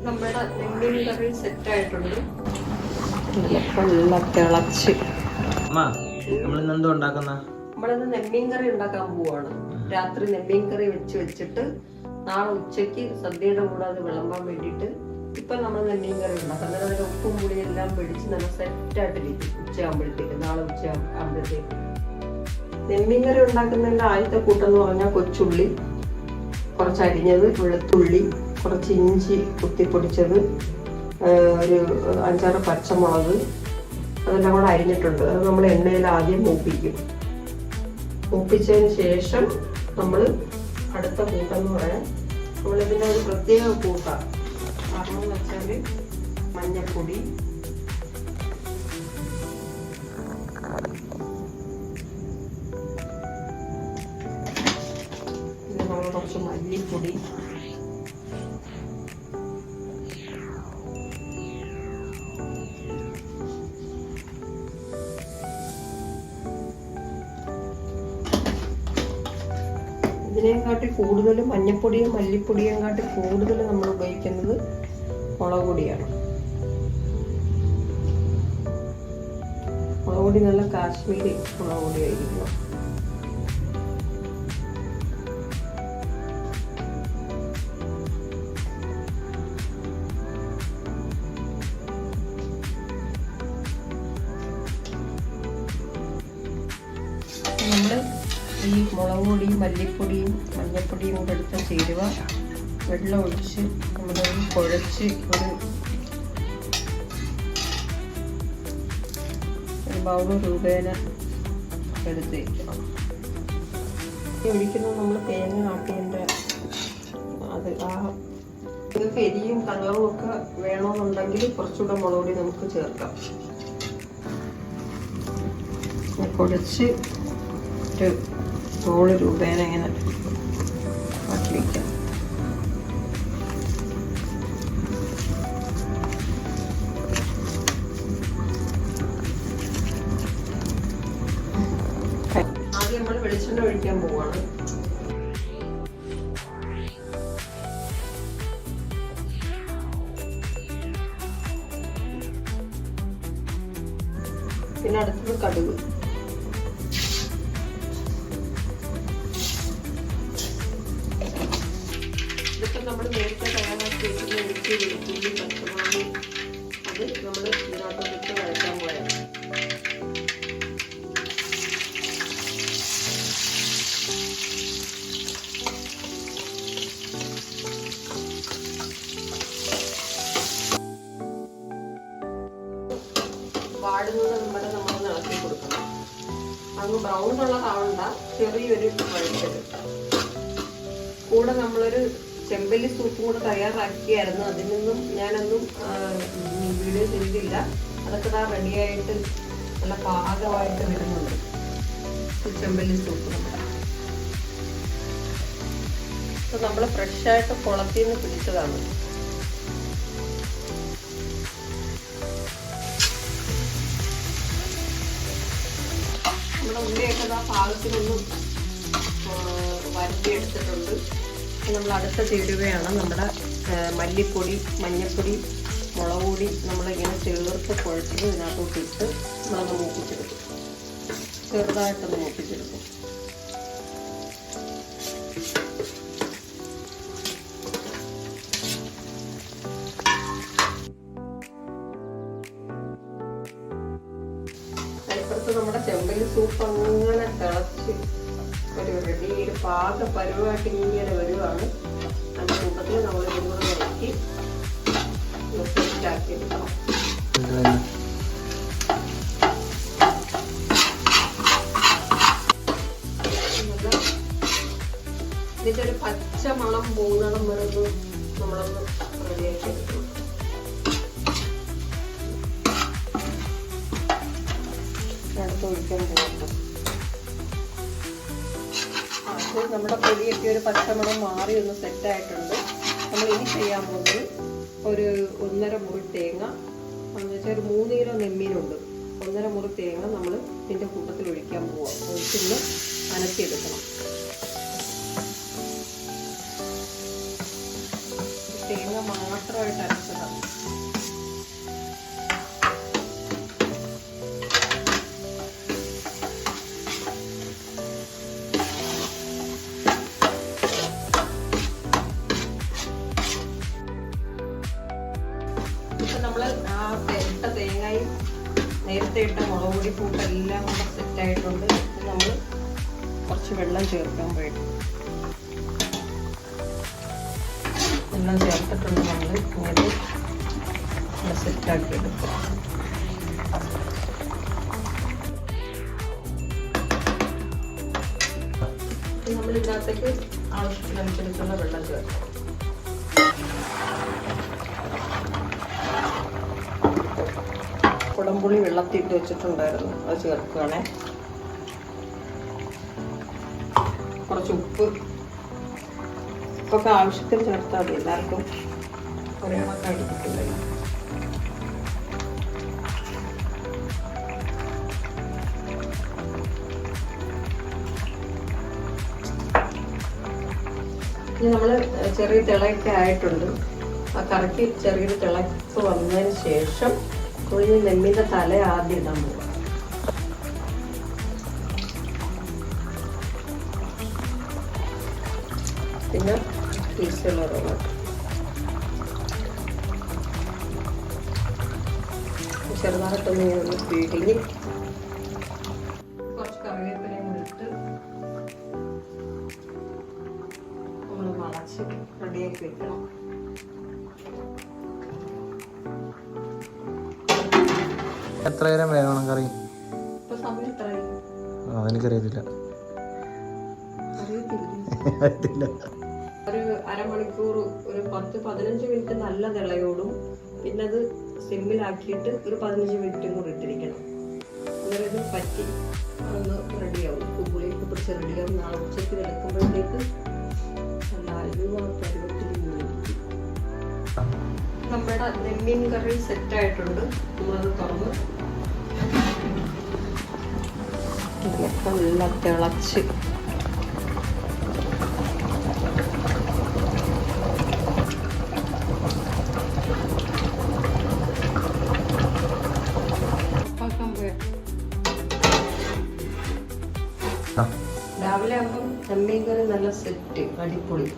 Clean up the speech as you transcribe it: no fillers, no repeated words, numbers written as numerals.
നമ്മുടെ നെമ്മീൻ കറി സെറ്റ് ആയിട്ടുണ്ട്. നല്ല തിളച്ച് നമ്മളിന്ന് നെമ്മീൻ കറി ഉണ്ടാക്കാൻ പോവാണ്. രാത്രി നെമ്മീൻ കറി വെച്ചിട്ട് നാളെ ഉച്ചയ്ക്ക് സദ്യയുടെ കൂടെ അത് വിളമ്പാൻ വേണ്ടിയിട്ട് ഇപ്പൊ നമ്മൾ നെമ്മീൻ കറി ഉണ്ടാക്കാം. അന്നേരം അതിന്റെ ഉപ്പും പുളിയും എല്ലാം പിടിച്ച് നല്ല സെറ്റായിട്ടിരിക്കും. ഉച്ചയാകുമ്പോഴത്തേക്ക് നാളെ ഉച്ചയാകുമ്പോഴത്തേക്ക് നെമ്മീൻ കറി ഉണ്ടാക്കുന്നതിന്റെ ആദ്യത്തെ കൂട്ടെന്ന് പറഞ്ഞാൽ കൊച്ചുള്ളി കുറച്ച് അരിഞ്ഞത്, വെളുത്തുള്ളി, കുറച്ച് ഇഞ്ചി കുത്തിപ്പൊടിച്ചത്, ഒരു 5-6 പച്ചമുളക്, അതെല്ലാം കൂടെ അരിഞ്ഞിട്ടുണ്ട്. അത് നമ്മൾ എണ്ണയിൽ ആദ്യം മൂപ്പിക്കും. മൂപ്പിച്ചതിന് ശേഷം നമ്മൾ അടുത്ത കൂട്ടെന്ന് പറയാൻ നമ്മളിതിൻ്റെ ഒരു പ്രത്യേക കൂട്ടാണ്. കാരണം എന്ന് വെച്ചാൽ മഞ്ഞൾപ്പൊടി, പിന്നെ നമ്മൾ കുറച്ച് മല്ലിപ്പൊടി, ഇതിനെക്കാട്ടി കൂടുതൽ മഞ്ഞപ്പൊടിയും മല്ലിപ്പൊടിയും കാട്ടി കൂടുതൽ നമ്മൾ ഉപയോഗിക്കുന്നത് മുളക് പൊടിയാണ്. മുളക് പൊടി നല്ല കാശ്മീരി മുളക് പൊടിയായിരിക്കണം. നമ്മൾ ഈ മുളക് പൊടിയും മല്ലിപ്പൊടിയും മഞ്ഞൾപ്പൊടിയും കൂടെ എടുത്ത ചേരുവ വെള്ളം ഒഴിച്ച് നമ്മളൊന്ന് കുഴച്ച് ഒരു ബൗൾ രൂപേണ എടുത്ത് വയ്ക്കണം. ഒഴിക്കുന്നത് നമ്മൾ തേങ്ങ ആട്ടിയതിൻ്റെ അത് നിങ്ങൾക്ക് എരിയും കളറും ഒക്കെ വേണമെന്നുണ്ടെങ്കിൽ കുറച്ചുകൂടെ മുളക് പൊടി നമുക്ക് ചേർക്കാം. കുഴച്ച് ഒരു ബോൾ രൂപേണ ഇങ്ങനെ ആക്കി വയ്ക്കാം. ആദ്യം നമ്മൾ വെളിച്ചെണ്ണ ഒഴിക്കാൻ പോവാണ്. പിന്നെ അടുത്തത് കടുക്. ഇതൊക്കെ നമ്മൾ നേരത്തെ തയ്യാറാക്കി വെക്കുന്ന ഇഞ്ചി, വെളുത്തുള്ളി, പച്ചമുളക് അത് നമ്മൾ ഇതിനകത്തോട്ട് വഴറ്റാൻ പോയാണ്. വാടുന്നത് നമ്മളൊന്ന് ഇളക്കി കൊടുക്കണം. അങ്ങ് ബ്രൗൺ കളറാവണ്ട, ചെറിയൊരു വഴറ്റല്. കൂടെ നമ്മളൊരു ചെമ്പല്ലി സൂപ്പും കൂടെ തയ്യാറാക്കിയായിരുന്നു. അതിൽ നിന്നും ഞാനൊന്നും വീഡിയോ ചെയ്തില്ല. അതൊക്കെ ഇതാ റെഡിയായിട്ട് നല്ല പാകമായിട്ട് വരുന്നുണ്ട് ചെമ്പല്ലി സൂപ്പ്. ഇപ്പൊ നമ്മൾ ഫ്രഷായിട്ട് കുളത്തിൽ നിന്ന് പിടിച്ചതാണ്. നമ്മുടെ ഉള്ളിയൊക്കെ ആ പാകത്തിനൊന്നും വരട്ടിയെടുത്തിട്ടുണ്ട്. നമ്മൾ അടുത്ത ചേരുവയാണ് നമ്മുടെ മല്ലിപ്പൊടി, മഞ്ഞൾപ്പൊടി, മുളക് പൊടി നമ്മളിങ്ങനെ ചേർത്ത് കുഴച്ചത് ഇതിനകത്തോട്ട് ഇട്ട് നമ്മളൊന്ന് മൂപ്പിച്ചെടുക്കും. ചെറുതായിട്ടൊന്ന് മൂപ്പിച്ചെടുക്കും. അതിപ്പുറത്ത് നമ്മുടെ ചെമ്പല്ലി സൂപ്പ് അങ്ങനെ തിളച്ച് ഒരു റെഡി ഒരു പാക പരുവായിട്ട് ഇങ്ങനെ വരുവാണ്. അതിൻ്റെ കൂട്ടത്തിൽ നമ്മൾ ഇതും കൂടെ ഇറക്കി സെറ്റാക്കി എടുക്കണം. ഇതിൻ്റെ ഒരു പച്ച മണം പോകുന്നിടം വരെ നമ്മളൊന്ന് റെഡിയാക്കി എടുക്കണം. അടുത്ത് ഒഴിക്കാൻ പോകുന്നു. നമ്മുടെ പൊടിയൊക്കെ ഒരു പച്ചമണം മാറി ഒന്ന് സെറ്റായിട്ടുണ്ട്. നമ്മൾ ഇനി ചെയ്യാൻ പോകുന്നത് ഒരു 1.5 മുറി തേങ്ങ, എന്ന് വെച്ചാൽ ഒരു 3 കിലോ നെമ്മീനുണ്ട്. 1.5 മുറി തേങ്ങ നമ്മൾ ഇതിൻ്റെ കൂട്ടത്തിൽ ഒഴിക്കാൻ പോവാം. ഒഴിച്ചൊന്ന് അനക്കിയെടുക്കണം. തേങ്ങ മാത്രമായിട്ട് അരച്ചതാണ്. ഇപ്പം നമ്മൾ ആ ഇട്ട തേങ്ങയും നേരത്തെ ഇട്ട മുളക് പൊടി കൂട്ടെല്ലാം കൂടെ സെറ്റായിട്ടുണ്ട്. നമ്മൾ കുറച്ച് വെള്ളം ചേർക്കാൻ പോയിട്ട് എല്ലാം ചേർത്തിട്ടുണ്ട്. നമ്മൾ ഇങ്ങനെ സെറ്റാക്കി എടുക്കുക. നമ്മൾ ഇതിനകത്തേക്ക് ആവശ്യത്തിനനുസരിച്ചുള്ള വെള്ളം ചേർക്കും. കുടംപുളി വെള്ളത്തിട്ട് വെച്ചിട്ടുണ്ടായിരുന്നു, അത് ചേർക്കുകയാണേ. കുറച്ച് ഉപ്പൊക്കെ ആവശ്യത്തിന് ചേർത്താൽ മതി, എല്ലാവർക്കും ഒരേ കണക്കായിട്ട് കിട്ടില്ലല്ലോ. ഇനി നമ്മൾ ചെറിയ തിളയൊക്കെ ആയിട്ടുണ്ട്. ആ കറിക്ക് ചെറിയൊരു തിളപ്പ് വന്നതിന് ശേഷം കുഴിഞ്ഞ നെമ്മിൻ്റെ തല ആദ്യം ഇടാൻ പോകും. പിന്നെ പീസുകളോട് ചെറുതായിട്ടൊന്ന് പിഴിഞ്ഞ് കുറച്ച് കറിവേപ്പിലയും കൂടി ഇട്ട് നമ്മൾ വളച്ച് റെഡിയാക്കി വെക്കണം. എത്ര നേരം വേണം കറി? ഇപ്പൊ സമയം എത്രയായി? എനിക്കറിയത്തില്ല. അറിയത്തില്ല. ഒരു അരമണിക്കൂർ, ഒരു 10-15 മിനിറ്റ് നല്ല തിളയോടും പിന്നെ അത് സിമ്മിലാക്കിയിട്ട് ഒരു 15 മിനിറ്റും കൂടി ഇട്ടിരിക്കണം. അങ്ങനെ ഇത് പറ്റി ഒന്ന് റെഡിയാവും. ഉപ്പുപുളിയൊക്കെ പിടിച്ച് റെഡിയാവും. നാളെ ഉച്ചയ്ക്ക് എടുക്കുമ്പോഴത്തേക്ക് നല്ല അലുവ പരുവത്തിൽ ഇരിക്കും. നമ്മുടെ നെമ്മീൻ കറി സെറ്റായിട്ടുണ്ട്. നമ്മളത് തുറന്ന് ഇതിലൊക്കെ നല്ല തിളച്ച് രാവിലെ ആകുമ്പം നെമ്മീൻ കറി നല്ല സെറ്റ്, അടിപൊളി.